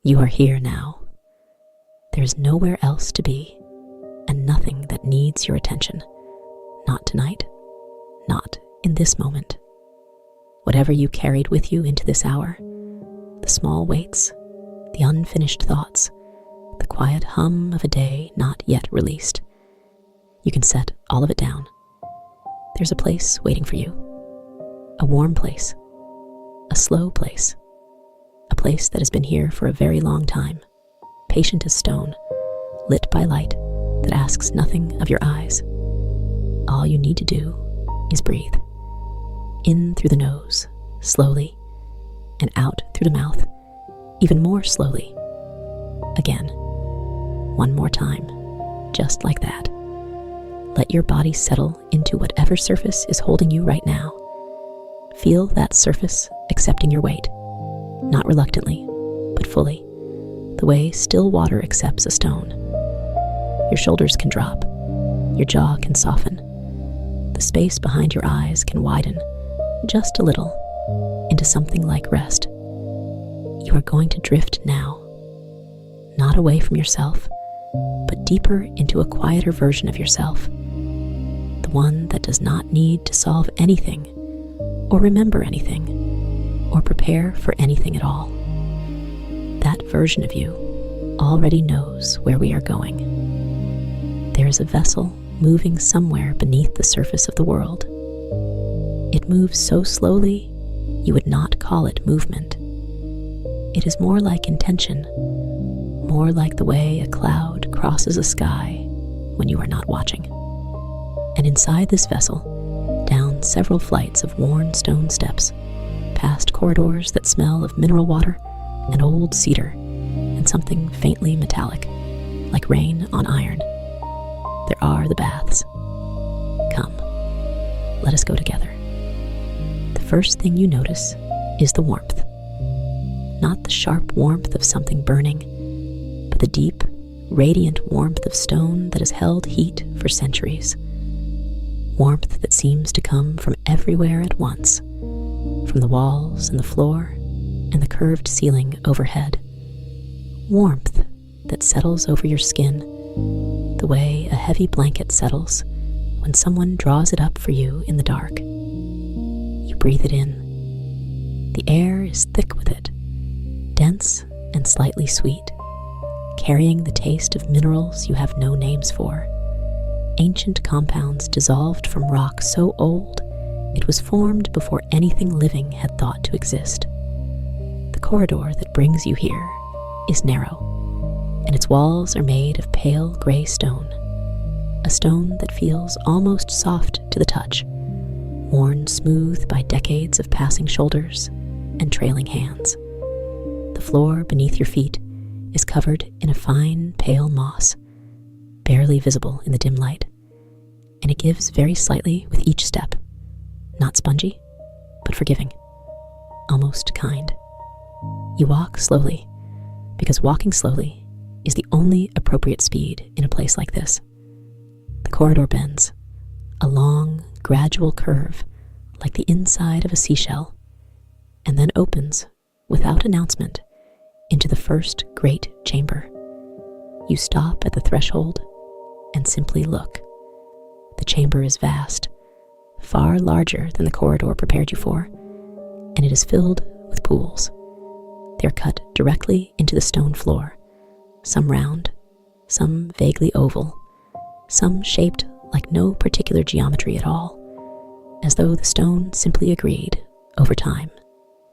You are here now. There is nowhere else to be, and nothing that needs your attention. Not tonight, not in this moment. Whatever you carried with you into this hour, the small weights, the unfinished thoughts, the quiet hum of a day not yet released, you can set all of it down. There's a place waiting for you. A warm place. A slow place. A place that has been here for a very long time, patient as stone, lit by light that asks nothing of your eyes. All you need to do is breathe. In through the nose, slowly, and out through the mouth, even more slowly. Again, one more time, just like that. Let your body settle into whatever surface is holding you right now. Feel that surface accepting your weight, not reluctantly, but fully, the way still water accepts a stone. Your shoulders can drop, your jaw can soften, the space behind your eyes can widen, just a little, into something like rest. You are going to drift now, not away from yourself, but deeper into a quieter version of yourself, the one that does not need to solve anything, or remember anything, or prepare for anything at all. That version of you already knows where we are going. There is a vessel moving somewhere beneath the surface of the world. It moves so slowly, you would not call it movement. It is more like intention, more like the way a cloud crosses a sky when you are not watching. And inside this vessel, down several flights of worn stone steps, past corridors that smell of mineral water and old cedar, and something faintly metallic, like rain on iron, there are the baths. Come, let us go together. The first thing you notice is the warmth. Not the sharp warmth of something burning, but the deep, radiant warmth of stone that has held heat for centuries. Warmth that seems to come from everywhere at once, from the walls and the floor and the curved ceiling overhead. Warmth that settles over your skin the way a heavy blanket settles when someone draws it up for you in the dark. You breathe it in. The air is thick with it, dense and slightly sweet, carrying the taste of minerals you have no names for. Ancient compounds dissolved from rock so old it was formed before anything living had thought to exist. The corridor that brings you here is narrow, and its walls are made of pale gray stone, a stone that feels almost soft to the touch, worn smooth by decades of passing shoulders and trailing hands. The floor beneath your feet is covered in a fine pale moss, barely visible in the dim light, and it gives very slightly with each step, not spongy, but forgiving, almost kind. You walk slowly, because walking slowly is the only appropriate speed in a place like this. The corridor bends, a long, gradual curve like the inside of a seashell, and then opens, without announcement, into the first great chamber. You stop at the threshold and simply look. The chamber is vast, far larger than the corridor prepared you for, and it is filled with pools. They are cut directly into the stone floor, some round, some vaguely oval, some shaped like no particular geometry at all, as though the stone simply agreed, over time,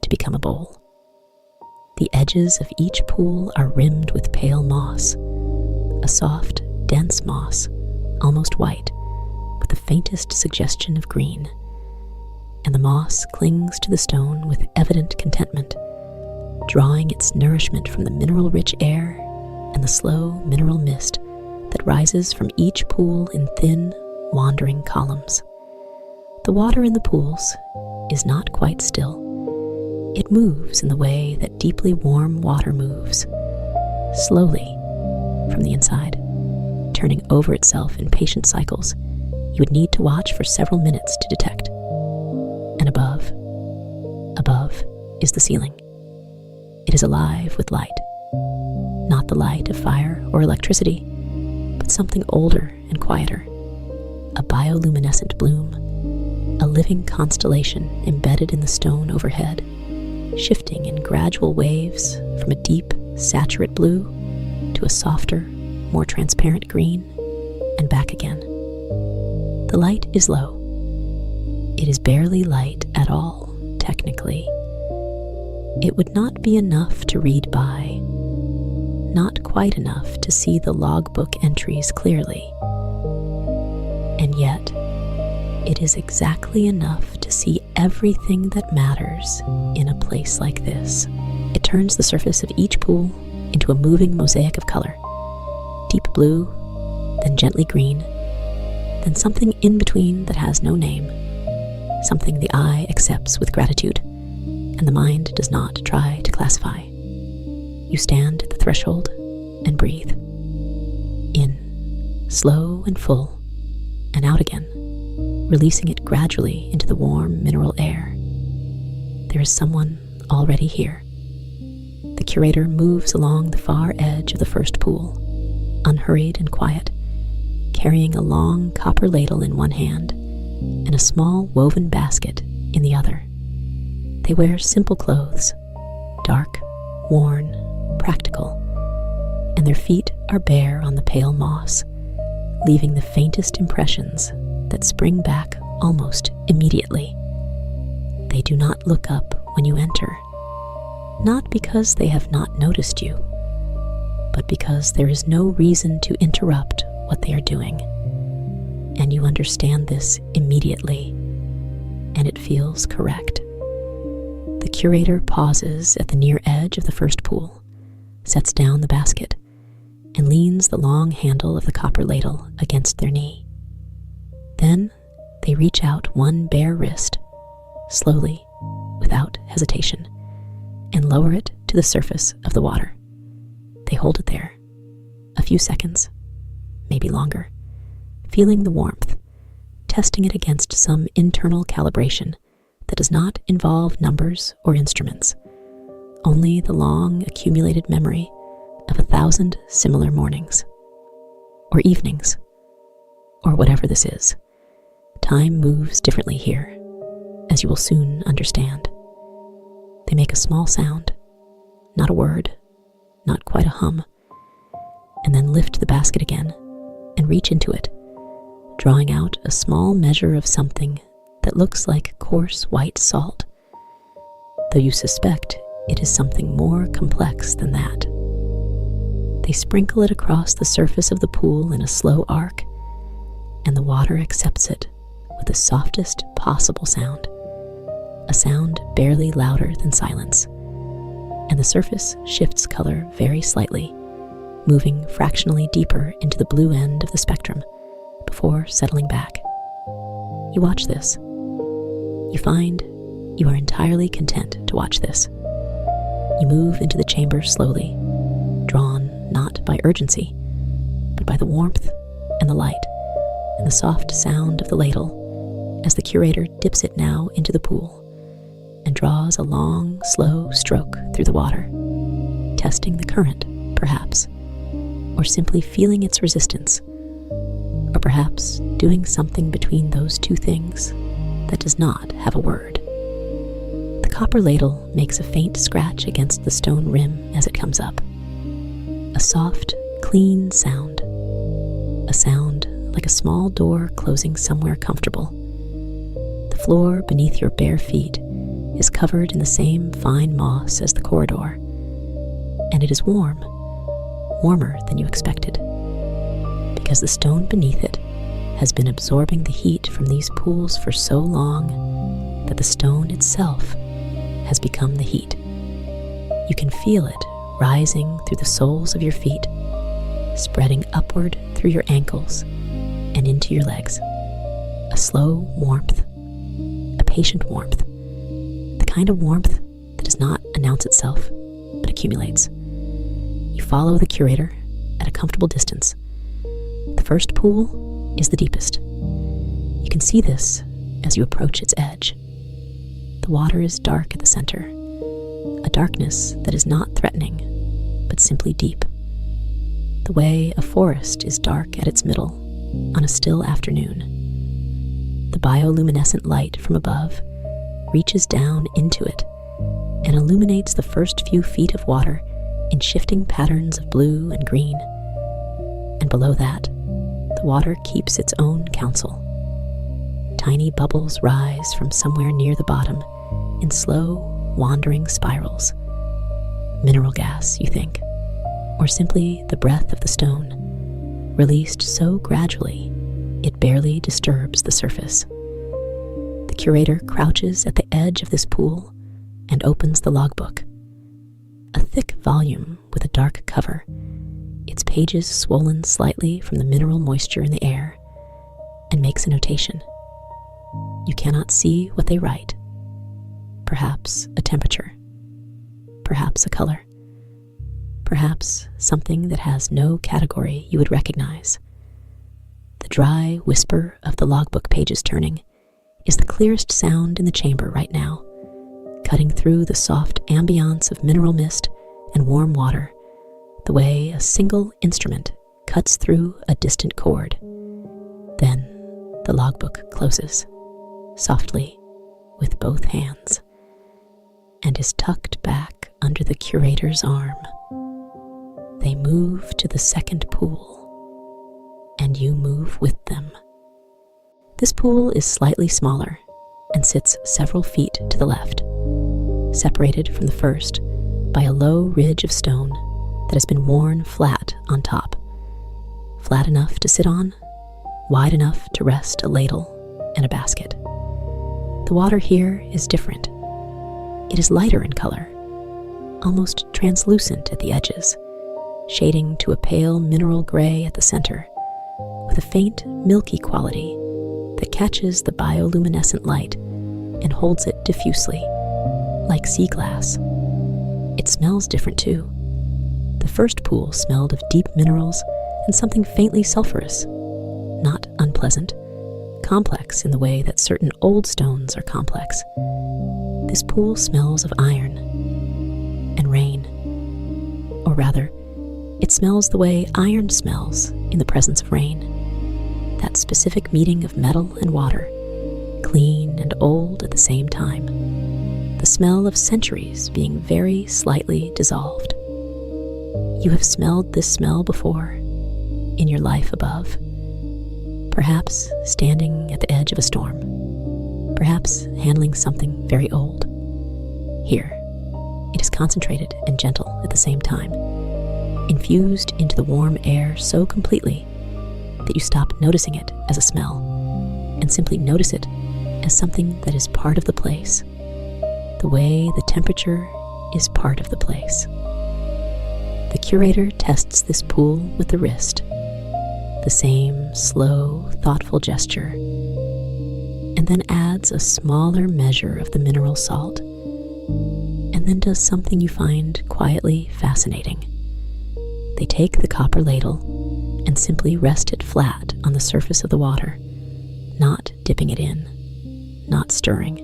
to become a bowl. The edges of each pool are rimmed with pale moss, a soft, dense moss, almost white, with the faintest suggestion of green, and the moss clings to the stone with evident contentment, drawing its nourishment from the mineral-rich air and the slow mineral mist that rises from each pool in thin, wandering columns. The water in the pools is not quite still. It moves in the way that deeply warm water moves, slowly, from the inside, turning over itself in patient cycles you would need to watch for several minutes to detect. And above is the ceiling. It is alive with light, Not the light of fire or electricity, but something older and quieter. A bioluminescent bloom, a living constellation embedded in the stone overhead, shifting in gradual waves from a deep, saturate blue to a softer, more transparent green, and back again. The light is low. It is barely light at all, technically. It would not be enough to read by, not quite enough to see the logbook entries clearly. And yet, it is exactly enough to see everything that matters in a place like this. It turns the surface of each pool into a moving mosaic of color. Deep blue, then gently green, then something in between that has no name, something the eye accepts with gratitude, and the mind does not try to classify. You stand at the threshold and breathe. In, slow and full, and out again, releasing it gradually into the warm mineral air. There is someone already here. The curator moves along the far edge of the first pool, unhurried and quiet, carrying a long copper ladle in one hand and a small woven basket in the other. They wear simple clothes, dark, worn, practical, and their feet are bare on the pale moss, leaving the faintest impressions that spring back almost immediately. They do not look up when you enter, not because they have not noticed you, but because there is no reason to interrupt what they are doing. And you understand this immediately, and it feels correct. The curator pauses at the near edge of the first pool, sets down the basket, and leans the long handle of the copper ladle against their knee. Then they reach out one bare wrist, slowly, without hesitation, and lower it to the surface of the water. They hold it there, a few seconds, maybe longer, feeling the warmth, testing it against some internal calibration that does not involve numbers or instruments, only the long accumulated memory of 1,000 similar mornings, or evenings, or whatever this is. Time moves differently here, as you will soon understand. They make a small sound, not a word, not quite a hum, and then lift the basket again and reach into it, drawing out a small measure of something that looks like coarse white salt, though you suspect it is something more complex than that. They sprinkle it across the surface of the pool in a slow arc, and the water accepts it with the softest possible sound, a sound barely louder than silence, and the surface shifts color very slightly, moving fractionally deeper into the blue end of the spectrum before settling back. You watch this. You find you are entirely content to watch this. You move into the chamber slowly, drawn not by urgency, but by the warmth and the light and the soft sound of the ladle as the curator dips it now into the pool and draws a long, slow stroke through the water, testing the current, perhaps, or simply feeling its resistance, or perhaps doing something between those two things that does not have a word. The copper ladle makes a faint scratch against the stone rim as it comes up. A soft, clean sound. A sound like a small door closing somewhere comfortable. The floor beneath your bare feet is covered in the same fine moss as the corridor, and it is warm, warmer than you expected, because the stone beneath it has been absorbing the heat from these pools for so long that the stone itself has become the heat. You can feel it rising through the soles of your feet, spreading upward through your ankles and into your legs. A slow warmth, a patient warmth, the kind of warmth that does not announce itself, but accumulates. You follow the curator at a comfortable distance. The first pool is the deepest. You can see this as you approach its edge. The water is dark at the center, a darkness that is not threatening, but simply deep. the way a forest is dark at its middle on a still afternoon. The bioluminescent light from above reaches down into it and illuminates the first few feet of water in shifting patterns of blue and green. And below that, the water keeps its own counsel. Tiny bubbles rise from somewhere near the bottom in slow, wandering spirals. Mineral gas, you think, or simply the breath of the stone, released so gradually it barely disturbs the surface. The curator crouches at the edge of this pool and opens the logbook. A thick volume with a dark cover, its pages swollen slightly from the mineral moisture in the air, and makes a notation. You cannot see what they write. Perhaps a temperature, perhaps a color, perhaps something that has no category you would recognize. The dry whisper of the logbook pages turning is the clearest sound in the chamber right now, cutting through the soft ambiance of mineral mist and warm water, the way a single instrument cuts through a distant chord. Then the logbook closes, softly, with both hands, and is tucked back under the curator's arm. They move to the second pool, and you move with them. This pool is slightly smaller and sits several feet to the left, separated from the first by a low ridge of stone that has been worn flat on top. Flat enough to sit on, wide enough to rest a ladle and a basket. The water here is different. It is lighter in color, almost translucent at the edges, shading to a pale mineral gray at the center, with a faint milky quality that catches the bioluminescent light and holds it diffusely, like sea glass. It smells different too. The first pool smelled of deep minerals and something faintly sulfurous, not unpleasant, complex in the way that certain old stones are complex. This pool smells of iron and rain, or rather, it smells the way iron smells in the presence of rain, that specific meeting of metal and water, clean and old at the same time, the smell of centuries being very slightly dissolved. You have smelled this smell before, in your life above, perhaps standing at the edge of a storm, perhaps handling something very old. Here, it is concentrated and gentle at the same time, infused into the warm air so completely that you stop noticing it as a smell and simply notice it as something that is part of the place, the way the temperature is part of the place. The curator tests this pool with the wrist, the same slow, thoughtful gesture, and then adds a smaller measure of the mineral salt, and then does something you find quietly fascinating. They take the copper ladle and simply rest it flat on the surface of the water, not dipping it in, not stirring,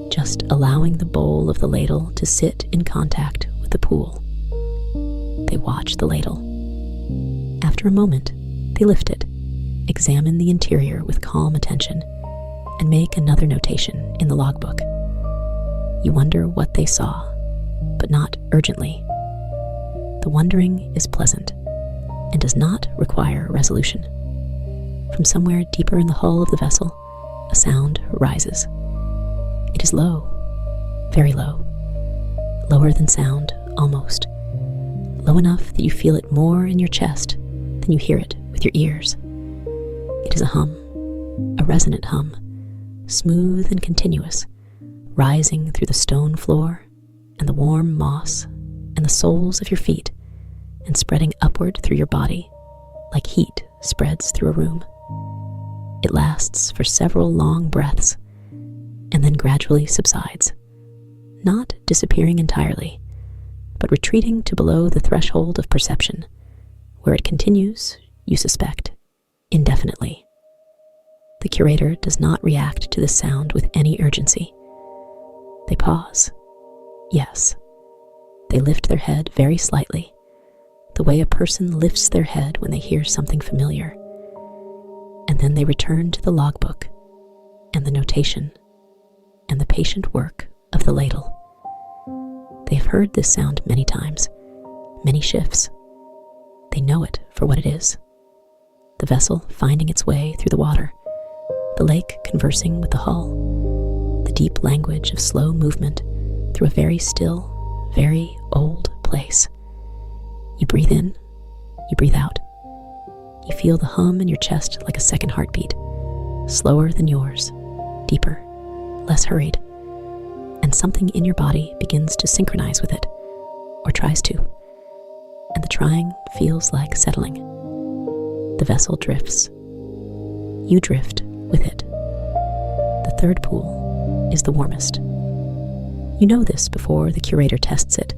just allowing the bowl of the ladle to sit in contact with the pool. They watch the ladle. After a moment, they lift it, examine the interior with calm attention, and make another notation in the logbook. You wonder what they saw, but not urgently. The wondering is pleasant and does not require resolution. From somewhere deeper in the hull of the vessel, a sound rises. It is low, very low, lower than sound, almost. Low enough that you feel it more in your chest than you hear it with your ears. It is a hum, a resonant hum, smooth and continuous, rising through the stone floor and the warm moss and the soles of your feet and spreading upward through your body like heat spreads through a room. It lasts for several long breaths and then gradually subsides, not disappearing entirely, but retreating to below the threshold of perception, where it continues, you suspect, indefinitely. The curator does not react to this sound with any urgency. They pause. Yes. They lift their head very slightly, the the way a person lifts their head when they hear something familiar. And then they return to the logbook and the notation and the patient work of the ladle. They have heard this sound many times, many shifts. They know it for what it is. The vessel finding its way through the water, the lake conversing with the hull, the deep language of slow movement through a very still, very old place. You breathe in, you breathe out. You feel the hum in your chest like a second heartbeat, slower than yours, deeper, less hurried, and something in your body begins to synchronize with it, or tries to, and the trying feels like settling. The vessel drifts. You drift with it. The third pool is the warmest. You know this before the curator tests it,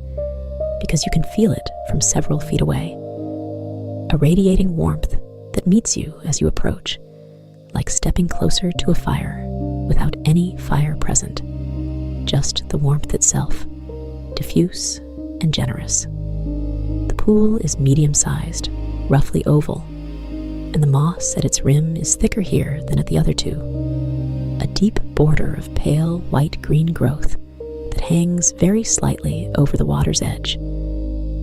because you can feel it from several feet away. A radiating warmth that meets you as you approach, like stepping closer to a fire without any fire present, just the warmth itself, diffuse and generous. The pool is medium-sized, roughly oval, and the moss at its rim is thicker here than at the other two, a deep border of pale white-green growth that hangs very slightly over the water's edge,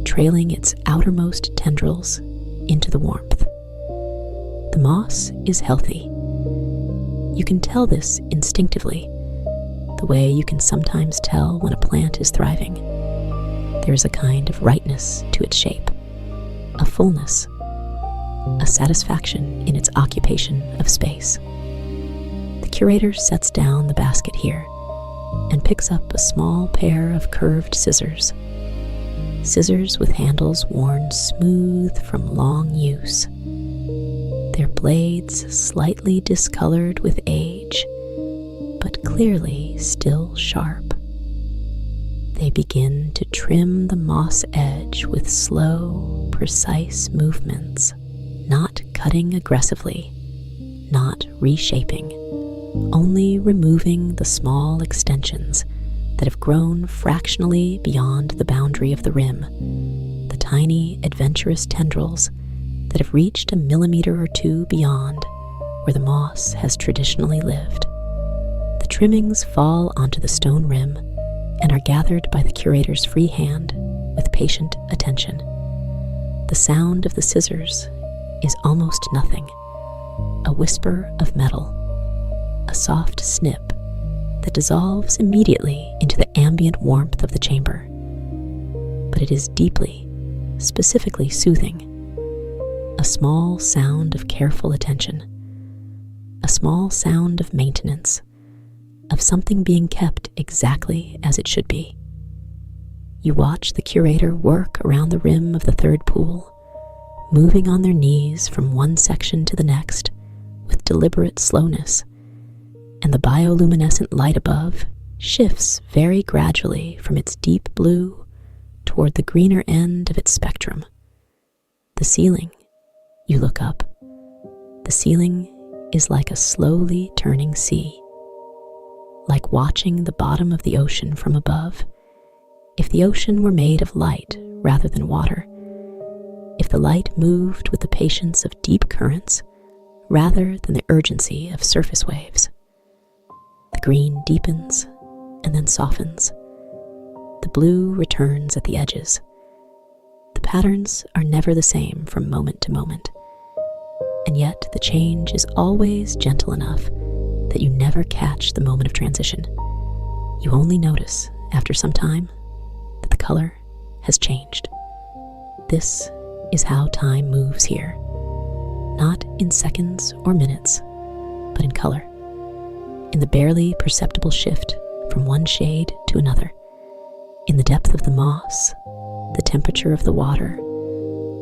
trailing its outermost tendrils into the warmth. The moss is healthy. You can tell this instinctively, the way you can sometimes tell when a plant is thriving. There is a kind of rightness to its shape, a fullness, a satisfaction in its occupation of space. The curator sets down the basket here and picks up a small pair of curved scissors. Scissors with handles worn smooth from long use. Their blades slightly discolored with age, but clearly still sharp. They begin to trim the moss edge with slow, precise movements, not cutting aggressively, not reshaping, only removing the small extensions that have grown fractionally beyond the boundary of the rim, the tiny, adventurous tendrils that have reached a millimeter or two beyond where the moss has traditionally lived. The trimmings fall onto the stone rim and are gathered by the curator's free hand with patient attention. The sound of the scissors is almost nothing, a whisper of metal, a soft snip that dissolves immediately into the ambient warmth of the chamber. But it is deeply, specifically soothing, a small sound of careful attention, a small sound of maintenance, of something being kept exactly as it should be. You watch the curator work around the rim of the third pool, moving on their knees from one section to the next with deliberate slowness, and the bioluminescent light above shifts very gradually from its deep blue toward the greener end of its spectrum. The ceiling, you look up. The ceiling is like a slowly turning sea, like watching the bottom of the ocean from above. If the ocean were made of light rather than water, if the light moved with the patience of deep currents rather than the urgency of surface waves. The green deepens and then softens. The blue returns at the edges. The patterns are never the same from moment to moment, and yet the change is always gentle enough that you never catch the moment of transition. You only notice, after some time, that the color has changed. This is how time moves here, not in seconds or minutes, but in color, in the barely perceptible shift from one shade to another, in the depth of the moss, the temperature of the water,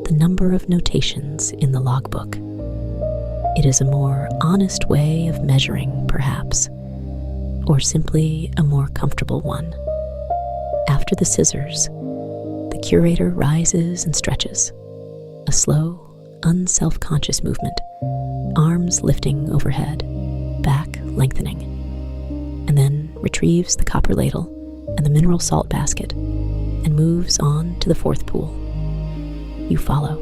the number of notations in the logbook. It is a more honest way of measuring, perhaps, or simply a more comfortable one. After the scissors, the curator rises and stretches, a slow, unself-conscious movement, arms lifting overhead, back lengthening, and then retrieves the copper ladle and the mineral salt basket and moves on to the fourth pool. you follow.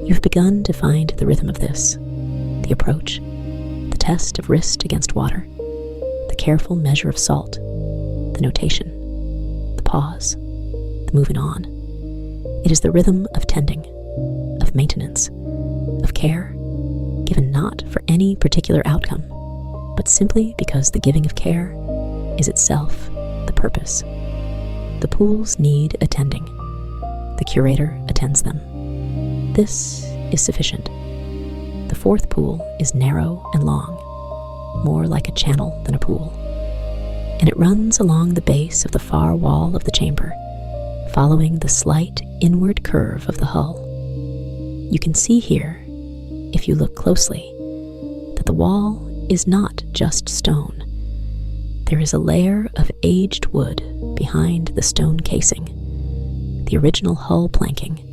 You've begun to find the rhythm of this, the approach, the test of wrist against water, the careful measure of salt, the notation, the pause, the moving on. It is the rhythm of tending, of maintenance, of care, given not for any particular outcome, but simply because the giving of care is itself the purpose. The pools need attending. The curator attends them. This is sufficient. The fourth pool is narrow and long, more like a channel than a pool, and it runs along the base of the far wall of the chamber, following the slight inward curve of the hull. You can see here, if you look closely, that the wall is not just stone. There is a layer of aged wood behind the stone casing, the original hull planking,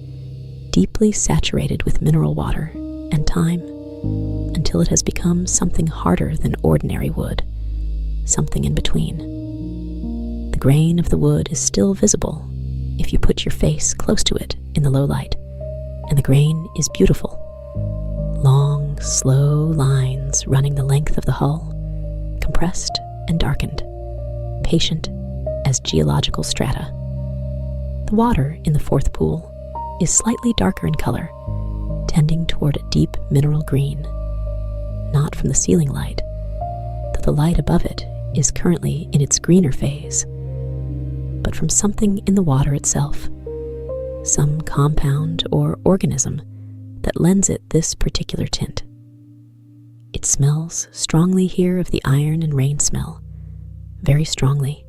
deeply saturated with mineral water and time, until it has become something harder than ordinary wood, something in between. The grain of the wood is still visible if you put your face close to it in the low light, and the grain is beautiful. Long, slow lines running the length of the hull, compressed and darkened, patient as geological strata. The water in the fourth pool is slightly darker in color, tending toward a deep mineral green, not from the ceiling light, though the light above it is currently in its greener phase, but from something in the water itself, some compound or organism that lends it this particular tint. It smells strongly here of the iron and rain smell, very strongly,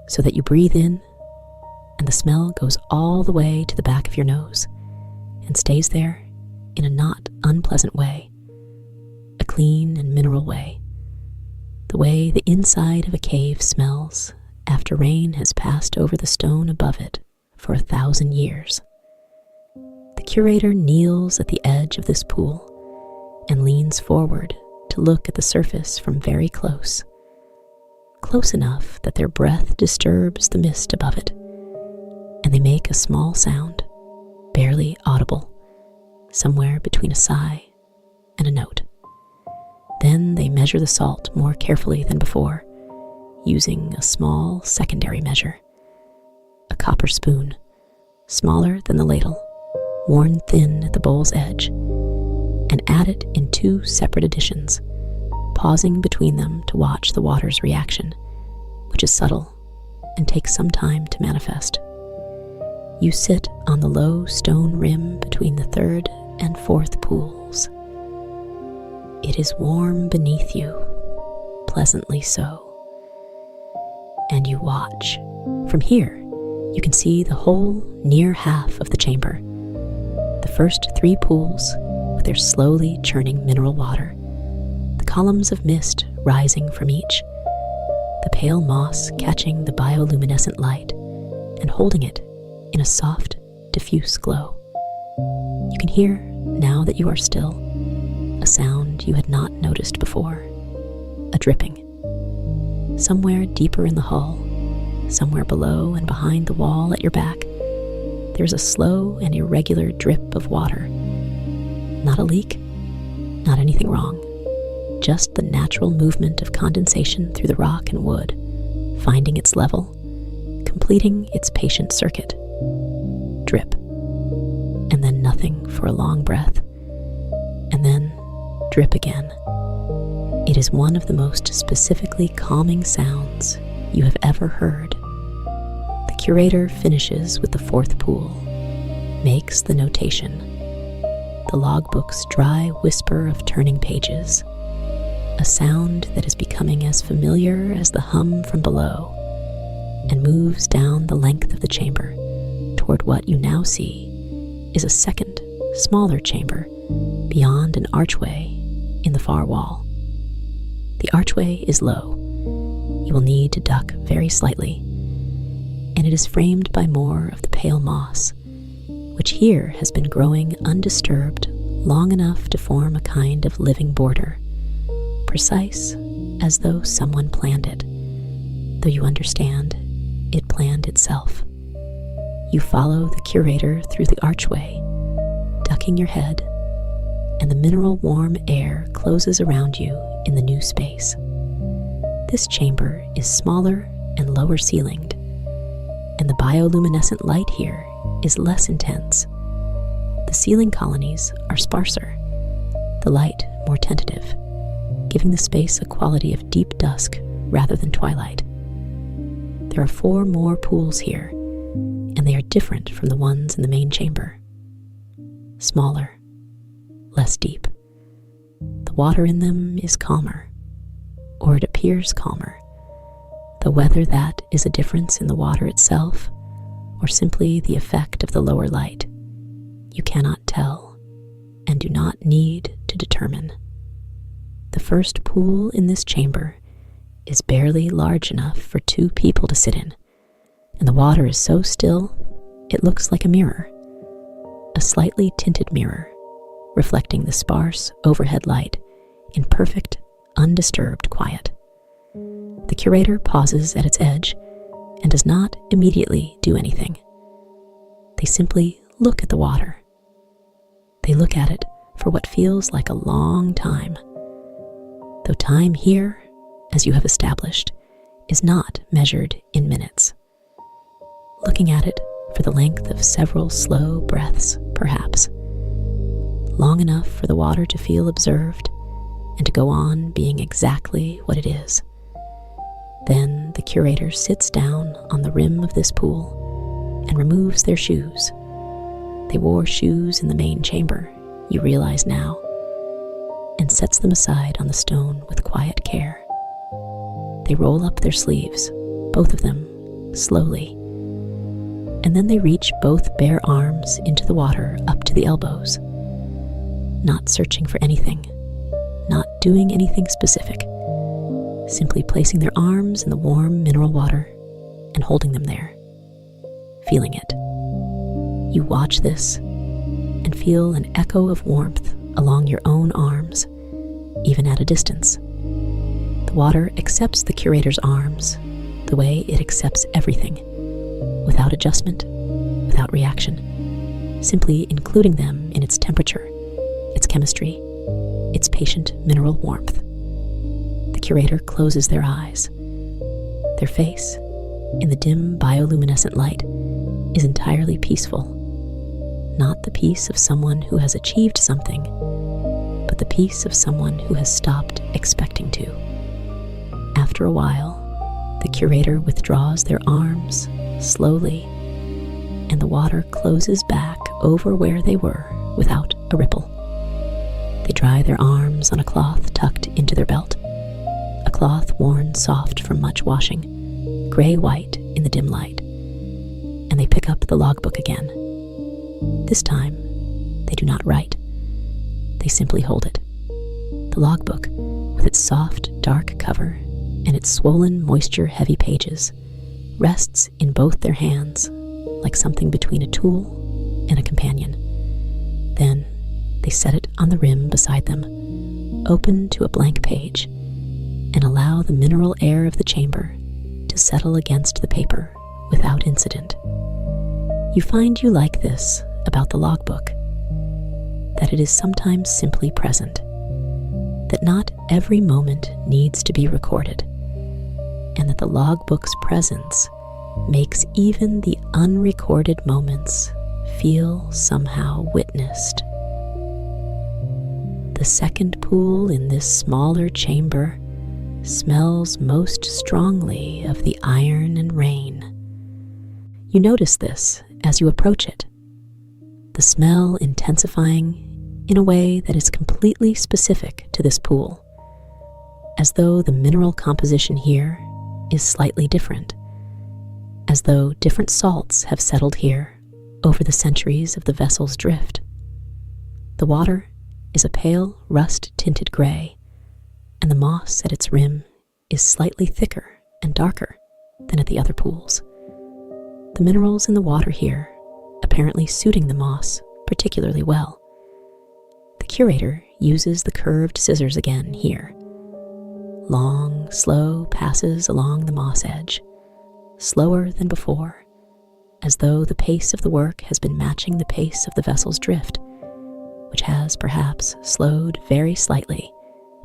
so that you breathe in, and the smell goes all the way to the back of your nose and stays there in a not unpleasant way, a clean and mineral way, the way the inside of a cave smells after rain has passed over the stone above it for 1,000 years. The curator kneels at the edge of this pool and leans forward to look at the surface from very close, close enough that their breath disturbs the mist above it, and they make a small sound, barely audible, somewhere between a sigh and a note. Then they measure the salt more carefully than before, using a small secondary measure, a copper spoon, smaller than the ladle, worn thin at the bowl's edge, and add it in 2 separate additions, pausing between them to watch the water's reaction, which is subtle and takes some time to manifest. You sit on the low stone rim between the third and fourth pools. It is warm beneath you, pleasantly so. And you watch. From here, you can see the whole near half of the chamber. The first 3 pools, with their slowly churning mineral water, the columns of mist rising from each, the pale moss catching the bioluminescent light and holding it in a soft, diffuse glow. You can hear, now that you are still, a sound you had not noticed before, a dripping. Somewhere deeper in the hull, somewhere below and behind the wall at your back, there's a slow and irregular drip of water. Not a leak, not anything wrong, just the natural movement of condensation through the rock and wood, finding its level, completing its patient circuit. Drip, and then nothing for a long breath, and then drip again. It is one of the most specifically calming sounds you have ever heard. The curator finishes with the fourth pool, makes the notation, the logbook's dry whisper of turning pages, a sound that is becoming as familiar as the hum from below, and moves down the length of the chamber toward what you now see is a second, smaller chamber beyond an archway in the far wall. The archway is low. You will need to duck very slightly, and it is framed by more of the pale moss, which here has been growing undisturbed long enough to form a kind of living border, precise as though someone planned it, though you understand it planned itself. You follow the curator through the archway, ducking your head, and the mineral warm air closes around you in the new space. This chamber is smaller and lower ceilinged, and the bioluminescent light here is less intense. The ceiling colonies are sparser, the light more tentative, giving the space a quality of deep dusk rather than twilight. There are 4 more pools here, and they are different from the ones in the main chamber. Smaller, less deep. The water in them is calmer, or it appears calmer, though whether that is a difference in the water itself or simply the effect of the lower light, you cannot tell and do not need to determine. The first pool in this chamber is barely large enough for 2 people to sit in, and the water is so still it looks like a mirror, a slightly tinted mirror reflecting the sparse overhead light in perfect, undisturbed quiet. The curator pauses at its edge and does not immediately do anything. They simply look at the water. They look at it for what feels like a long time, though time here, as you have established, is not measured in minutes. Looking at it for the length of several slow breaths, perhaps, long enough for the water to feel observed and to go on being exactly what it is. Then the curator sits down on the rim of this pool and removes their shoes. They wore shoes in the main chamber, you realize now, and sets them aside on the stone with quiet care. They roll up their sleeves, both of them, slowly, and then they reach both bare arms into the water up to the elbows, not searching for anything, not doing anything specific, simply placing their arms in the warm mineral water and holding them there, feeling it. You watch this and feel an echo of warmth along your own arms, even at a distance. The water accepts the curator's arms the way it accepts everything, without adjustment, without reaction, simply including them in its temperature, its chemistry, its patient mineral warmth. The curator closes their eyes. Their face, in the dim bioluminescent light, is entirely peaceful. Not the peace of someone who has achieved something, but the peace of someone who has stopped expecting to. After a while, the curator withdraws their arms slowly, and the water closes back over where they were without a ripple. They dry their arms on a cloth tucked into their belt, a cloth worn soft from much washing, gray-white in the dim light, and they pick up the logbook again. This time, they do not write. They simply hold it. The logbook, with its soft, dark cover and its swollen, moisture-heavy pages, rests in both their hands like something between a tool and a companion. Then they set it on the rim beside them, open to a blank page, and allow the mineral air of the chamber to settle against the paper without incident. You find you like this about the logbook, that it is sometimes simply present, that not every moment needs to be recorded, and that the logbook's presence makes even the unrecorded moments feel somehow witnessed. The second pool in this smaller chamber smells most strongly of the iron and rain. You notice this as you approach it, the smell intensifying in a way that is completely specific to this pool, as though the mineral composition here is slightly different, as though different salts have settled here over the centuries of the vessel's drift. The water is a pale rust-tinted gray, and the moss at its rim is slightly thicker and darker than at the other pools. The minerals in the water here apparently suiting the moss particularly well. The curator uses the curved scissors again here. Long, slow passes along the moss edge, slower than before, as though the pace of the work has been matching the pace of the vessel's drift, which has perhaps slowed very slightly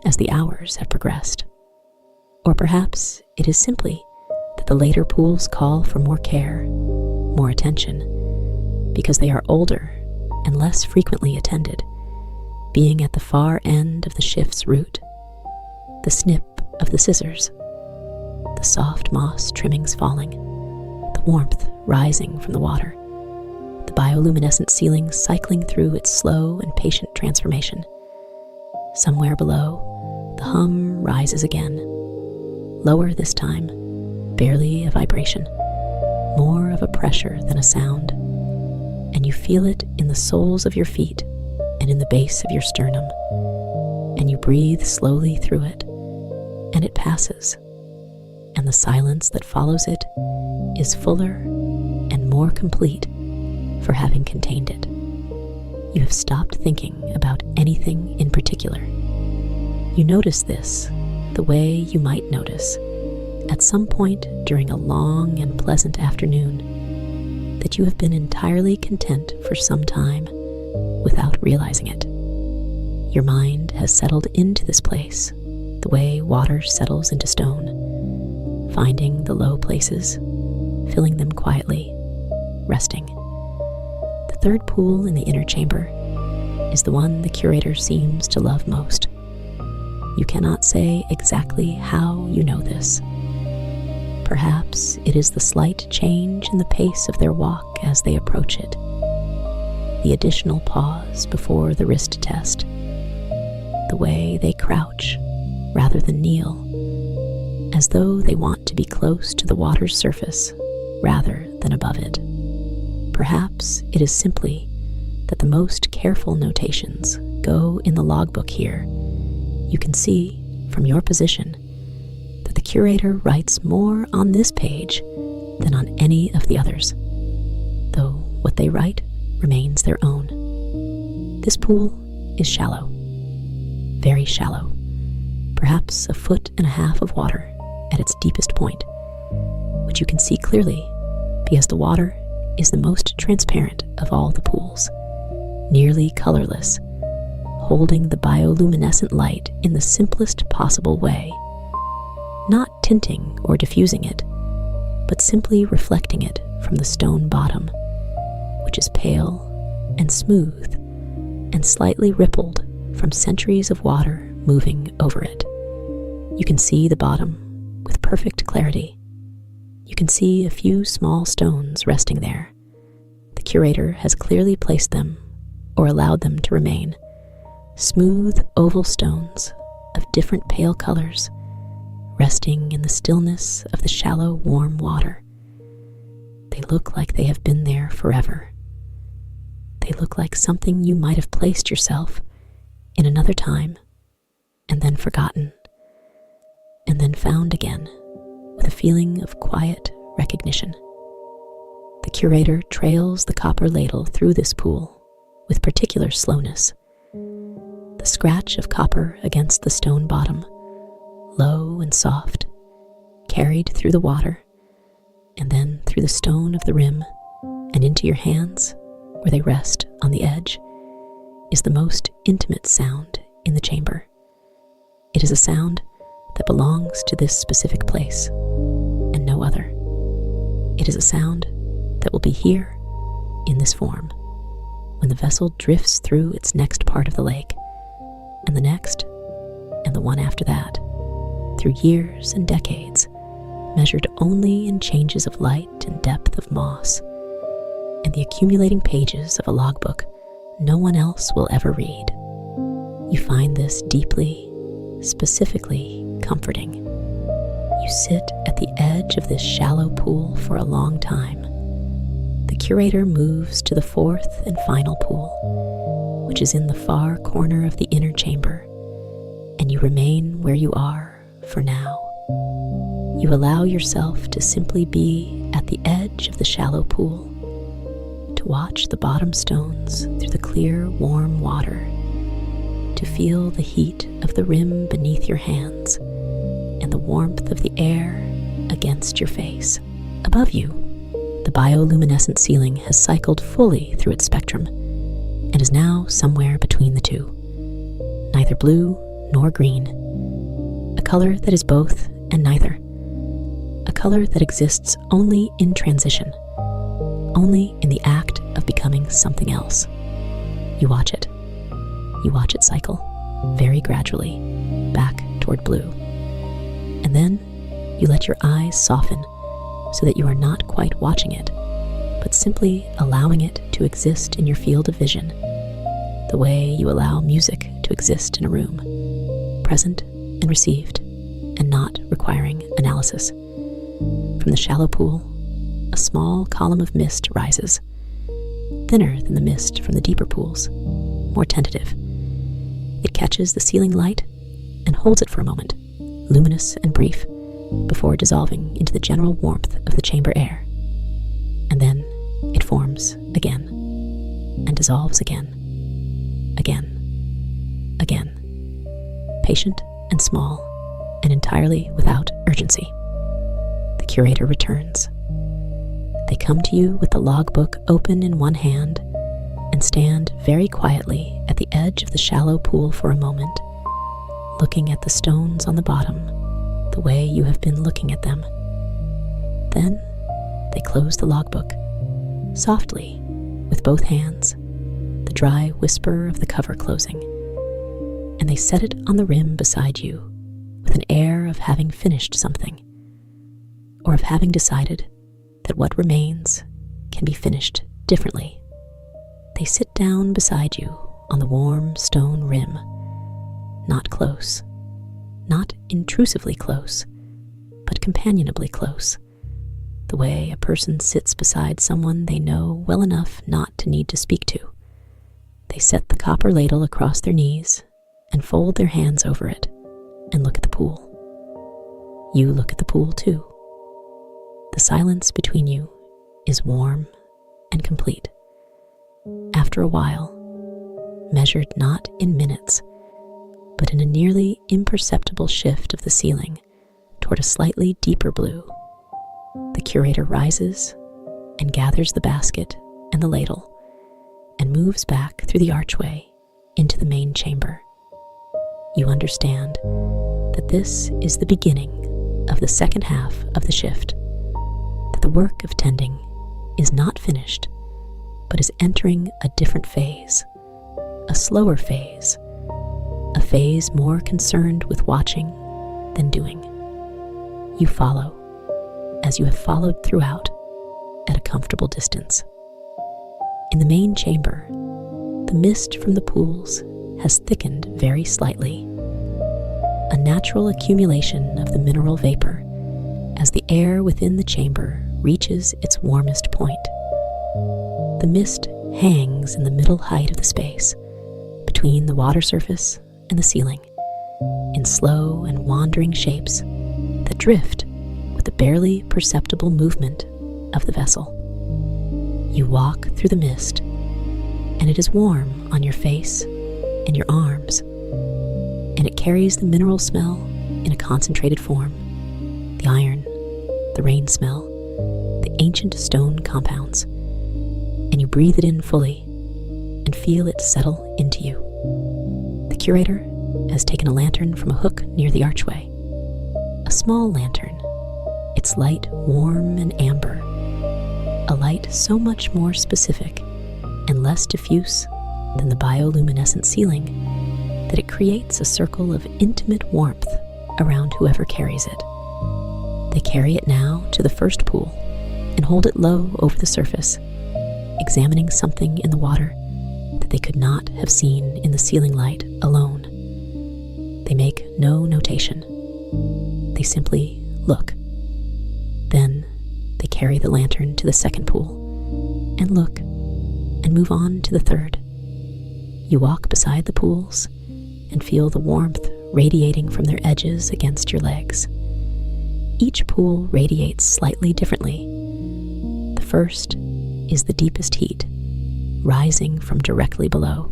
as the hours have progressed. Or perhaps it is simply that the later pools call for more care, more attention, because they are older and less frequently attended, being at the far end of the shift's route, the snip of the scissors, the soft moss trimmings falling, the warmth rising from the water, the bioluminescent ceiling cycling through its slow and patient transformation. Somewhere below, the hum rises again, lower this time, barely a vibration, more of a pressure than a sound, and you feel it in the soles of your feet and in the base of your sternum, and you breathe slowly through it, and it passes, and the silence that follows it is fuller and more complete for having contained it. You have stopped thinking about anything in particular. You notice this the way you might notice, at some point during a long and pleasant afternoon, that you have been entirely content for some time without realizing it. Your mind has settled into this place the way water settles into stone, finding the low places, filling them quietly, resting. The third pool in the inner chamber is the one the curator seems to love most. You cannot say exactly how you know this. Perhaps it is the slight change in the pace of their walk as they approach it, the additional pause before the wrist test, the way they crouch rather than kneel, as though they want to be close to the water's surface rather than above it. Perhaps it is simply that the most careful notations go in the logbook here. You can see, from your position, that the curator writes more on this page than on any of the others, though what they write remains their own. This pool is shallow, very shallow, perhaps 1.5 feet of water at its deepest point, which you can see clearly because the water is the most transparent of all the pools, nearly colorless, holding the bioluminescent light in the simplest possible way, not tinting or diffusing it, but simply reflecting it from the stone bottom, which is pale and smooth and slightly rippled from centuries of water moving over it. You can see the bottom with perfect clarity. You can see a few small stones resting there. The curator has clearly placed them or allowed them to remain. Smooth oval stones of different pale colors, resting in the stillness of the shallow, warm water. They look like they have been there forever. They look like something you might have placed yourself in another time, and then forgotten, and then found again with a feeling of quiet recognition. The curator trails the copper ladle through this pool with particular slowness. The scratch of copper against the stone bottom, low and soft, carried through the water, and then through the stone of the rim and into your hands where they rest on the edge, is the most intimate sound in the chamber. It is a sound that belongs to this specific place and no other. It is a sound that will be here in this form when the vessel drifts through its next part of the lake, and the next, and the one after that, through years and decades, measured only in changes of light and depth of moss, and the accumulating pages of a logbook no one else will ever read. You find this deeply, specifically comforting. You sit at the edge of this shallow pool for a long time. The curator moves to the fourth and final pool, which is in the far corner of the inner chamber, and you remain where you are for now. You allow yourself to simply be at the edge of the shallow pool, to watch the bottom stones through the clear, warm water, to feel the heat of the rim beneath your hands and the warmth of the air against your face. Above you, The bioluminescent ceiling has cycled fully through its spectrum and is now somewhere between the two, neither blue nor green, a color that is both and neither, a color that exists only in transition, only in the act of becoming something else. You watch it cycle, very gradually, back toward blue. And then you let your eyes soften so that you are not quite watching it, but simply allowing it to exist in your field of vision, the way you allow music to exist in a room, present and received, and not requiring analysis. From the shallow pool, a small column of mist rises, thinner than the mist from the deeper pools, more tentative. It catches the ceiling light and holds it for a moment, luminous and brief, before dissolving into the general warmth of the chamber air. And then it forms again, and dissolves again, patient and small, and entirely without urgency. The curator returns. They come to you with the logbook open in one hand and stand very quietly at the edge of the shallow pool for a moment, looking at the stones on the bottom the way you have been looking at them. Then they close the logbook, softly, with both hands, the dry whisper of the cover closing, and they set it on the rim beside you with an air of having finished something, or of having decided that what remains can be finished differently. They sit down beside you on the warm stone rim, not close, not intrusively close, but companionably close, the way a person sits beside someone they know well enough not to need to speak to. They set the copper ladle across their knees and fold their hands over it and look at the pool. You look at the pool too. The silence between you is warm and complete. After a while, measured not in minutes, but in a nearly imperceptible shift of the ceiling toward a slightly deeper blue, the curator rises and gathers the basket and the ladle and moves back through the archway into the main chamber. You understand that this is the beginning of the second half of the shift, that the work of tending is not finished, but is entering a different phase, a slower phase, a phase more concerned with watching than doing. You follow, as you have followed throughout, at a comfortable distance. In the main chamber, the mist from the pools has thickened very slightly, a natural accumulation of the mineral vapor as the air within the chamber reaches its warmest point. The mist hangs in the middle height of the space, between the water surface and the ceiling, in slow and wandering shapes that drift with the barely perceptible movement of the vessel. You walk through the mist, and it is warm on your face and your arms, and it carries the mineral smell in a concentrated form, the iron, the rain smell, the ancient stone compounds, and you breathe it in fully and feel it settle into you. The curator has taken a lantern from a hook near the archway, a small lantern, its light warm and amber, a light so much more specific and less diffuse than the bioluminescent ceiling that it creates a circle of intimate warmth around whoever carries it. They carry it now to the first pool and hold it low over the surface, examining something in the water that they could not have seen in the ceiling light alone. They make no notation. They simply look. Then they carry the lantern to the second pool and look and move on to the third. You walk beside the pools and feel the warmth radiating from their edges against your legs. Each pool radiates slightly differently. The first is the deepest heat, rising from directly below.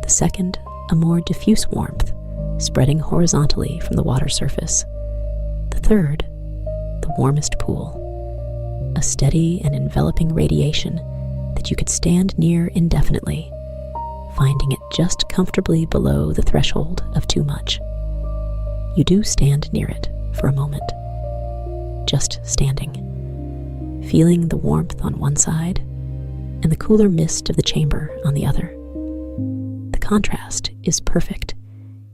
The second, a more diffuse warmth, spreading horizontally from the water surface. The third, the warmest pool, a steady and enveloping radiation that you could stand near indefinitely, finding it just comfortably below the threshold of too much. You do stand near it for a moment, just standing, feeling the warmth on one side and the cooler mist of the chamber on the other. The contrast is perfect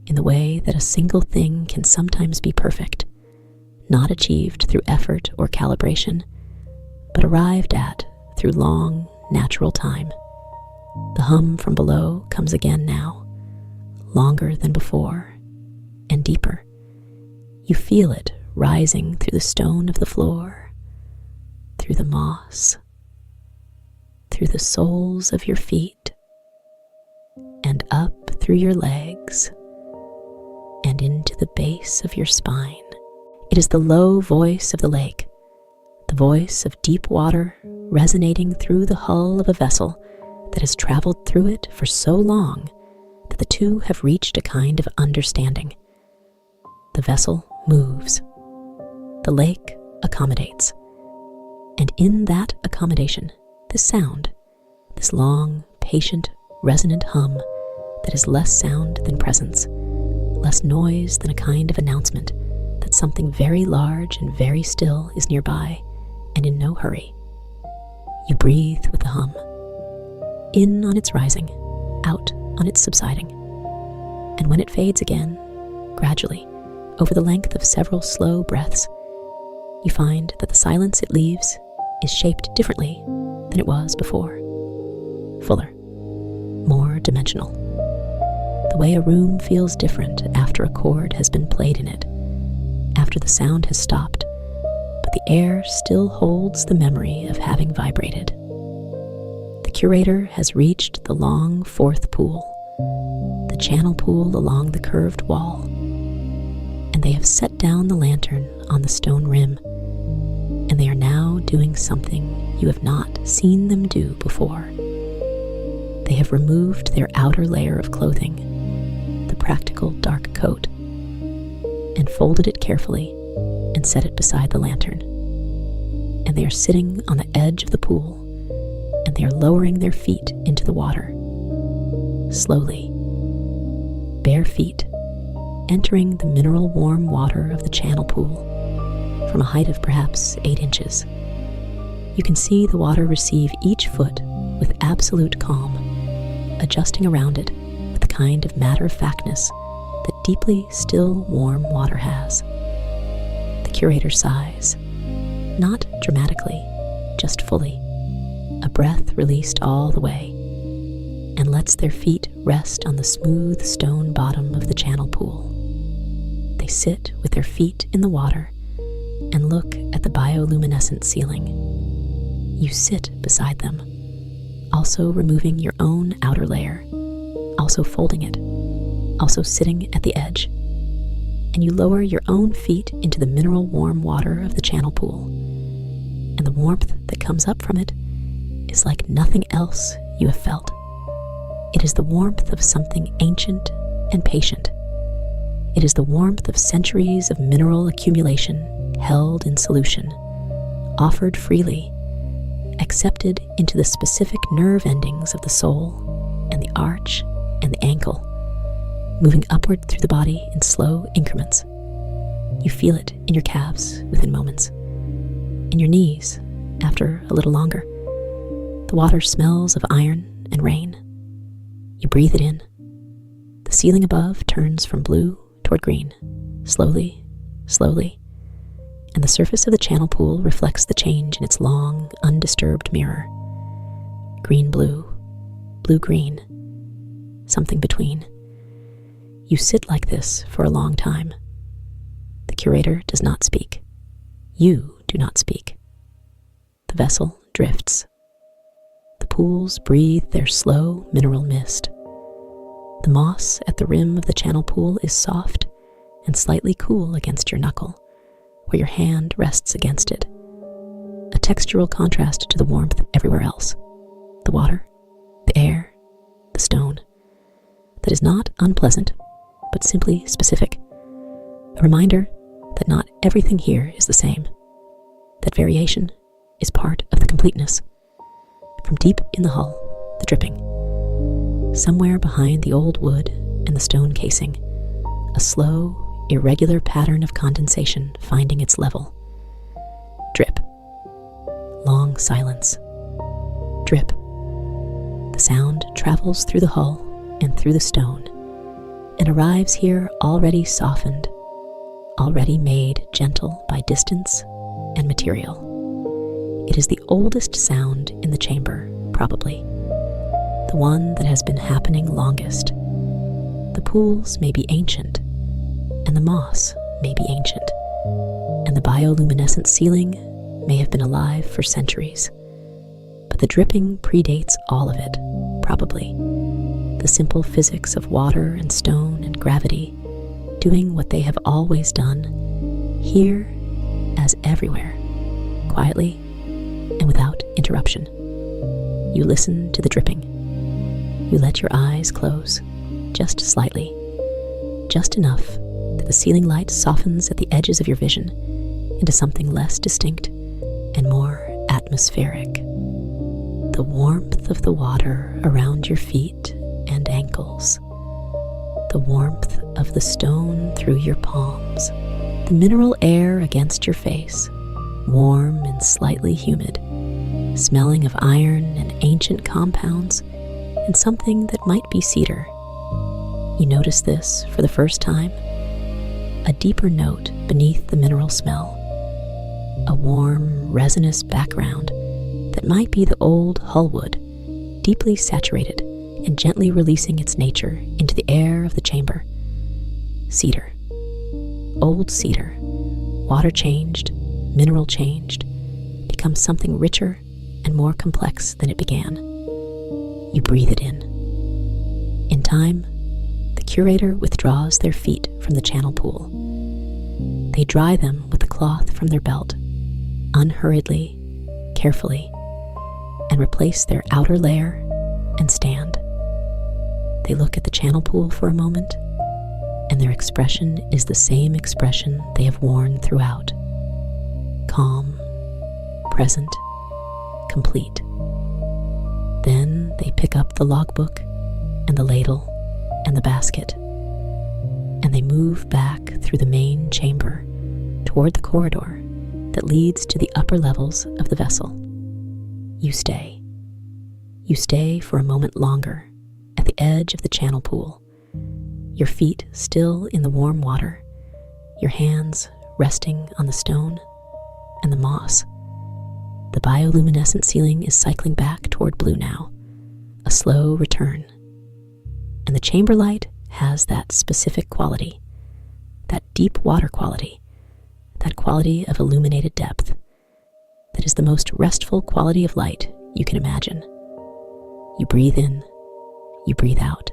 in the way that a single thing can sometimes be perfect, not achieved through effort or calibration, but arrived at through long, natural time. The hum from below comes again now, longer than before, and deeper. You feel it rising through the stone of the floor, through the moss, through the soles of your feet, and up through your legs, and into the base of your spine. It is the low voice of the lake, the voice of deep water resonating through the hull of a vessel that has traveled through it for so long that the two have reached a kind of understanding. The vessel moves. The lake accommodates. And in that accommodation, this sound, this long, patient, resonant hum that is less sound than presence, less noise than a kind of announcement that something very large and very still is nearby and in no hurry. You breathe with the hum, in on its rising, out on its subsiding. And when it fades again, gradually, over the length of several slow breaths, you find that the silence it leaves is shaped differently than it was before. Fuller, more dimensional. The way a room feels different after a chord has been played in it, after the sound has stopped, but the air still holds the memory of having vibrated. The curator has reached the long fourth pool, the channel pool along the curved wall, and they have set down the lantern on the stone rim, and they are now doing something you have not seen them do before. They have removed their outer layer of clothing, the practical dark coat, and folded it carefully and set it beside the lantern. And they are sitting on the edge of the pool, and they are lowering their feet into the water, slowly, bare feet, entering the mineral warm water of the channel pool from a height of perhaps 8 inches. You can see the water receive each foot with absolute calm, adjusting around it with the kind of matter-of-factness that deeply still warm water has. The curator sighs, not dramatically, just fully, a breath released all the way, and lets their feet rest on the smooth stone bottom of the channel pool. They sit with their feet in the water and look at the bioluminescent ceiling. You sit beside them, also removing your own outer layer, also folding it, also sitting at the edge, and you lower your own feet into the mineral warm water of the channel pool, and the warmth that comes up from it is like nothing else you have felt. It is the warmth of something ancient and patient. It is the warmth of centuries of mineral accumulation held in solution, offered freely, accepted into the specific nerve endings of the sole and the arch and the ankle, moving upward through the body in slow increments. You feel it in your calves within moments, in your knees after a little longer. The water smells of iron and rain. You breathe it in. The ceiling above turns from blue toward green, slowly, slowly, and the surface of the channel pool reflects the change in its long, undisturbed mirror. Green-blue, blue-green, something between. You sit like this for a long time. The curator does not speak. You do not speak. The vessel drifts. The pools breathe their slow mineral mist. The moss at the rim of the channel pool is soft and slightly cool against your knuckle, where your hand rests against it, a textural contrast to the warmth everywhere else. The water, the air, the stone. That is not unpleasant, but simply specific. A reminder that not everything here is the same, that variation is part of the completeness. From deep in the hull, the dripping. Somewhere behind the old wood and the stone casing, a slow, irregular pattern of condensation finding its level. Drip. Long silence. Drip. The sound travels through the hull and through the stone and arrives here already softened, already made gentle by distance and material. It is the oldest sound in the chamber, probably. The one that has been happening longest. The pools may be ancient, and the moss may be ancient, and the bioluminescent ceiling may have been alive for centuries. But the dripping predates all of it, probably. The simple physics of water and stone and gravity doing what they have always done, here as everywhere, quietly and without interruption. You listen to the dripping. You let your eyes close, just slightly, just enough that the ceiling light softens at the edges of your vision into something less distinct and more atmospheric. The warmth of the water around your feet and ankles, the warmth of the stone through your palms, the mineral air against your face, warm and slightly humid, smelling of iron and ancient compounds and something that might be cedar. You notice this for the first time, a deeper note beneath the mineral smell, a warm, resinous background that might be the old hull wood, deeply saturated and gently releasing its nature into the air of the chamber. Cedar. Old cedar, water changed, mineral changed, becomes something richer and more complex than it began. You breathe it in. In time, the curator withdraws their feet from the channel pool. They dry them with the cloth from their belt, unhurriedly, carefully, and replace their outer layer and stand. They look at the channel pool for a moment, and their expression is the same expression they have worn throughout. Calm, present, complete. Then they pick up the logbook and the ladle and the basket, and they move back through the main chamber toward the corridor that leads to the upper levels of the vessel. You stay. You stay for a moment longer at the edge of the channel pool, your feet still in the warm water, your hands resting on the stone and the moss. The bioluminescent ceiling is cycling back toward blue now, a slow return. And the chamber light has that specific quality, that deep water quality, that quality of illuminated depth, that is the most restful quality of light you can imagine. You breathe in, you breathe out.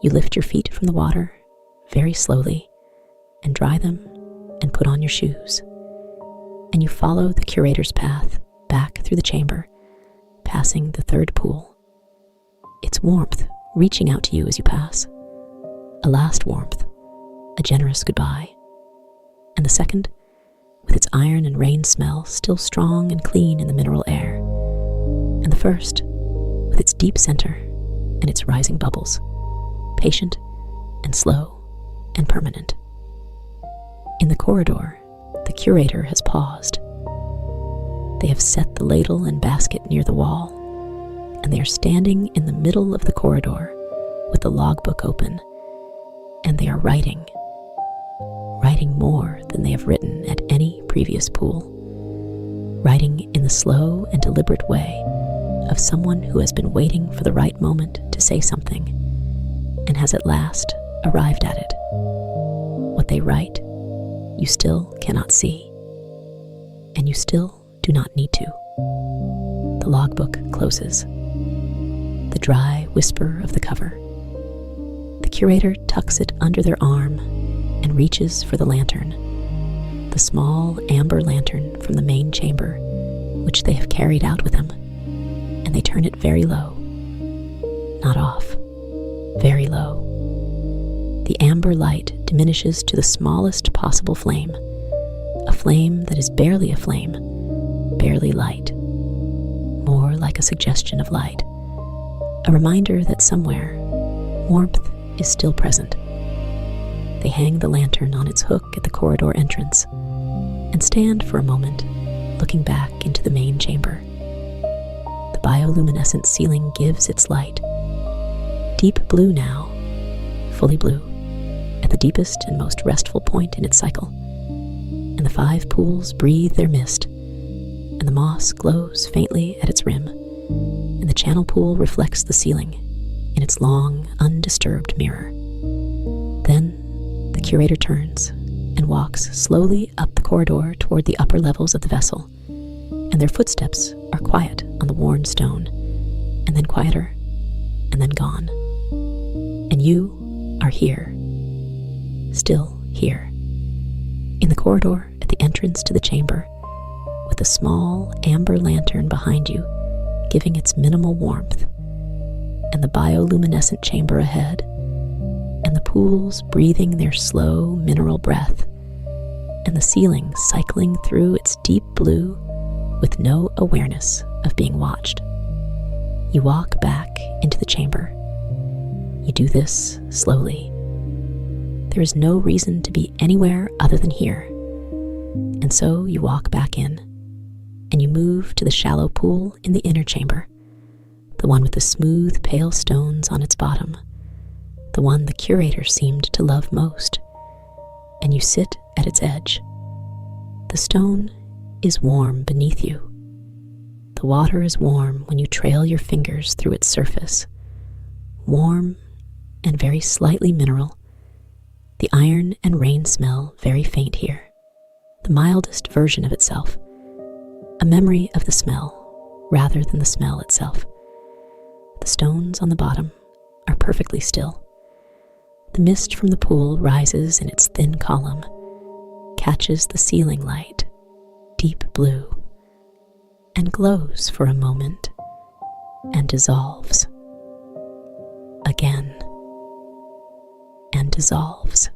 You lift your feet from the water very slowly and dry them and put on your shoes. And you follow the curator's path back through the chamber, passing the third pool. Its warmth reaching out to you as you pass. A last warmth, a generous goodbye. And the second, with its iron and rain smell still strong and clean in the mineral air. And the first, with its deep center and its rising bubbles, patient and slow and permanent. In the corridor, the curator has paused. They have set the ladle and basket near the wall, and they are standing in the middle of the corridor with the logbook open, and they are writing more than they have written at any previous pool, writing in the slow and deliberate way of someone who has been waiting for the right moment to say something and has at last arrived at it. What they write, you still cannot see, and you still do not need to. The logbook closes. The dry whisper of the cover. The curator tucks it under their arm and reaches for the lantern, the small amber lantern from the main chamber, which they have carried out with them, and they turn it very low, not off, very low. The amber light diminishes to the smallest possible flame, a flame that is barely a flame, barely light, more like a suggestion of light, a reminder that somewhere warmth is still present. They hang the lantern on its hook at the corridor entrance and stand for a moment looking back into the main chamber. The bioluminescent ceiling gives its light. Deep blue now, fully blue, at the deepest and most restful point in its cycle. And the 5 pools breathe their mist, and the moss glows faintly at its rim, and the channel pool reflects the ceiling in its long, undisturbed mirror. Then the curator turns and walks slowly up the corridor toward the upper levels of the vessel, and their footsteps are quiet on the worn stone, and then quieter, and then gone. And you are here, still here, in the corridor at the entrance to the chamber, with a small amber lantern behind you, giving its minimal warmth, and the bioluminescent chamber ahead, and the pools breathing their slow mineral breath, and the ceiling cycling through its deep blue with no awareness of being watched. You walk back into the chamber. You do this slowly. There is no reason to be anywhere other than here. And so you walk back in, and you move to the shallow pool in the inner chamber, the one with the smooth, pale stones on its bottom, the one the curator seemed to love most, and you sit at its edge. The stone is warm beneath you. The water is warm when you trail your fingers through its surface, warm and very slightly mineral, the iron and rain smell very faint here, the mildest version of itself, a memory of the smell rather than the smell itself. The stones on the bottom are perfectly still. The mist from the pool rises in its thin column, catches the ceiling light, deep blue, and glows for a moment and dissolves. Again, and dissolves.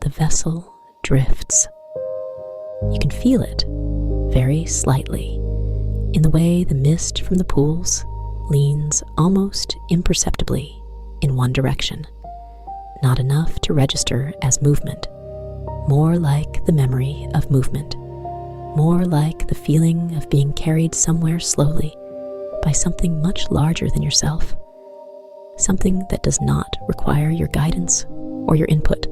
The vessel drifts. You can feel it very slightly in the way the mist from the pools leans almost imperceptibly in one direction, not enough to register as movement, more like the memory of movement, more like the feeling of being carried somewhere slowly by something much larger than yourself, something that does not require your guidance or your input,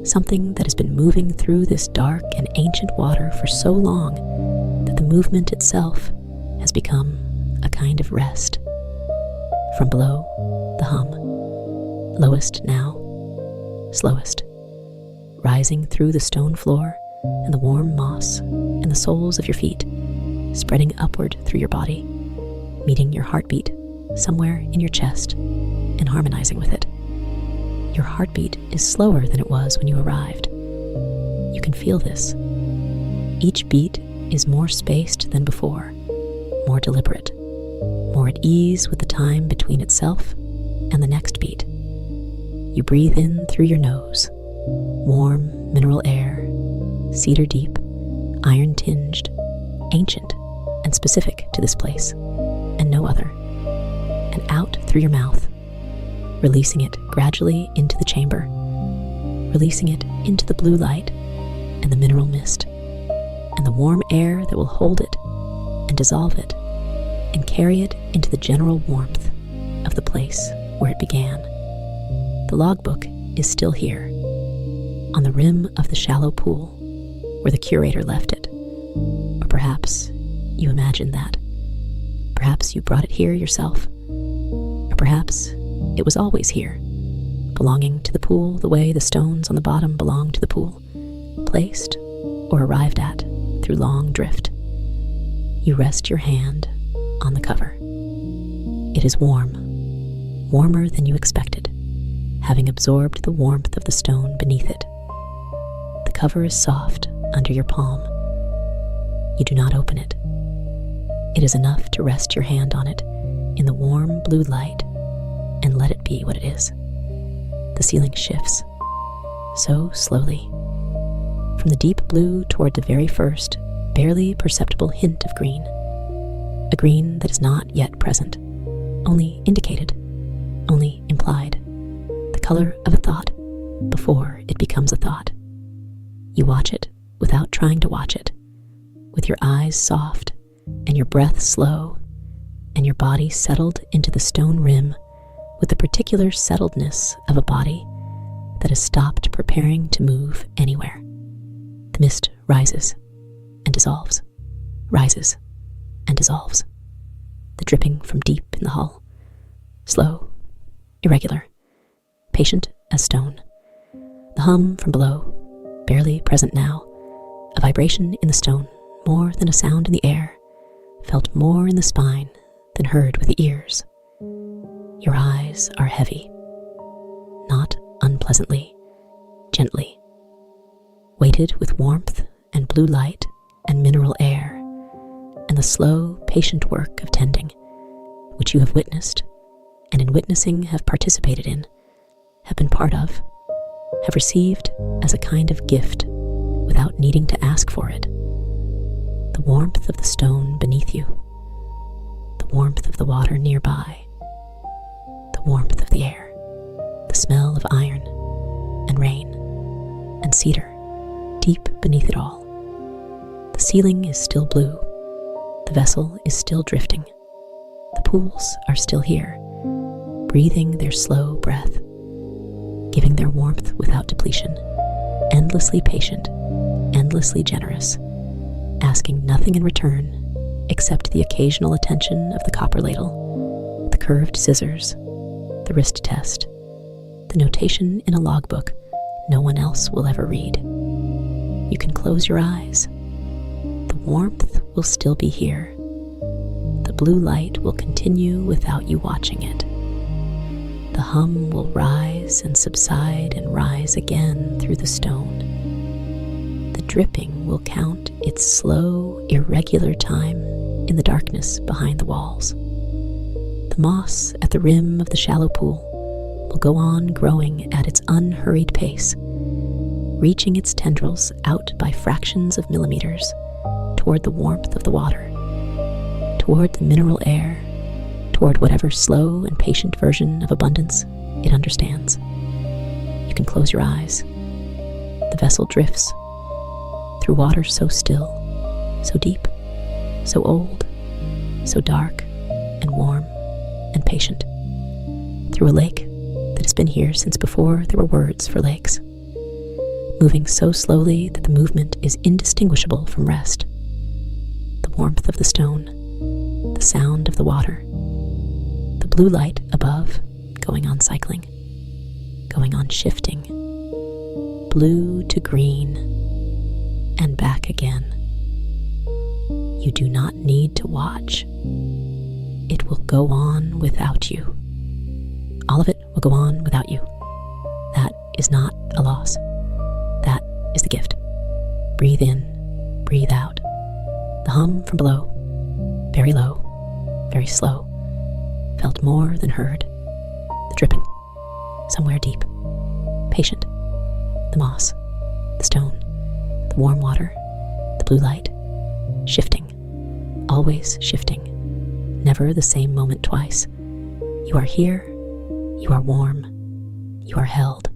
something that has been moving through this dark and ancient water for so long that the movement itself has become a kind of rest. From below, the hum, lowest now, slowest, rising through the stone floor and the warm moss and the soles of your feet, spreading upward through your body, meeting your heartbeat somewhere in your chest and harmonizing with it. Your heartbeat is slower than it was when you arrived. You can feel this. Each beat is more spaced than before, more deliberate, more at ease with the time between itself and the next beat. You breathe in through your nose, warm mineral air, cedar deep, iron tinged, ancient and specific to this place and no other, and out through your mouth, releasing it gradually into the chamber, releasing it into the blue light and the mineral mist and the warm air that will hold it and dissolve it and carry it into the general warmth of the place where it began. The logbook is still here, on the rim of the shallow pool where the curator left it. Or perhaps you imagined that. Perhaps you brought it here yourself. Or perhaps it was always here, belonging to the pool the way the stones on the bottom belong to the pool, placed or arrived at through long drift. You rest your hand on the cover. It is warm, warmer than you expected, having absorbed the warmth of the stone beneath it. The cover is soft under your palm. You do not open it. It is enough to rest your hand on it in the warm blue light and let it be what it is. The ceiling shifts, so slowly, from the deep blue toward the very first barely perceptible hint of green, a green that is not yet present, only indicated, only implied, the color of a thought before it becomes a thought. You watch it without trying to watch it, with your eyes soft and your breath slow and your body settled into the stone rim with the particular settledness of a body that has stopped preparing to move anywhere. The mist rises and dissolves, rises and dissolves. The dripping from deep in the hull, slow, irregular, patient as stone. The hum from below, barely present now, a vibration in the stone more than a sound in the air, felt more in the spine than heard with the ears. Your eyes are heavy, not unpleasantly, gently, weighted with warmth and blue light and mineral air, and the slow, patient work of tending, which you have witnessed, and in witnessing have participated in, have been part of, have received as a kind of gift without needing to ask for it. The warmth of the stone beneath you, the warmth of the water nearby, the warmth of the air, the smell of iron and rain and cedar deep beneath it all. The ceiling is still blue, the vessel is still drifting, the pools are still here, breathing their slow breath, giving their warmth without depletion, endlessly patient, endlessly generous, asking nothing in return except the occasional attention of the copper ladle, the curved scissors, the wrist test, the notation in a logbook no one else will ever read. You can close your eyes. The warmth will still be here. The blue light will continue without you watching it. The hum will rise and subside and rise again through the stone. The dripping will count its slow, irregular time in the darkness behind the walls. The moss at the rim of the shallow pool will go on growing at its unhurried pace, reaching its tendrils out by fractions of millimeters toward the warmth of the water, toward the mineral air, toward whatever slow and patient version of abundance it understands. You can close your eyes. The vessel drifts through water so still, so deep, so old, so dark and warm and patient, through a lake that has been here since before there were words for lakes, moving so slowly that the movement is indistinguishable from rest. The warmth of the stone, the sound of the water, the blue light above going on cycling, going on shifting, blue to green and back again. You do not need to watch. It will go on without you. All of it will go on without you. That is not a loss. That is the gift. Breathe in, breathe out. The hum from below, very low, very slow, felt more than heard. The dripping, somewhere deep, patient. The moss, the stone, the warm water, the blue light, shifting, always shifting, never the same moment twice. You are here, you are warm, you are held.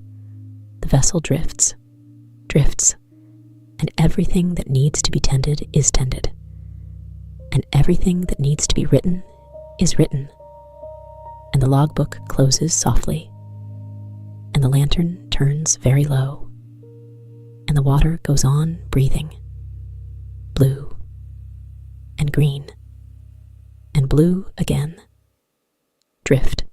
The vessel drifts, drifts, and everything that needs to be tended is tended, and everything that needs to be written is written, and the logbook closes softly, and the lantern turns very low, and the water goes on breathing, blue and green and blue again. Drift.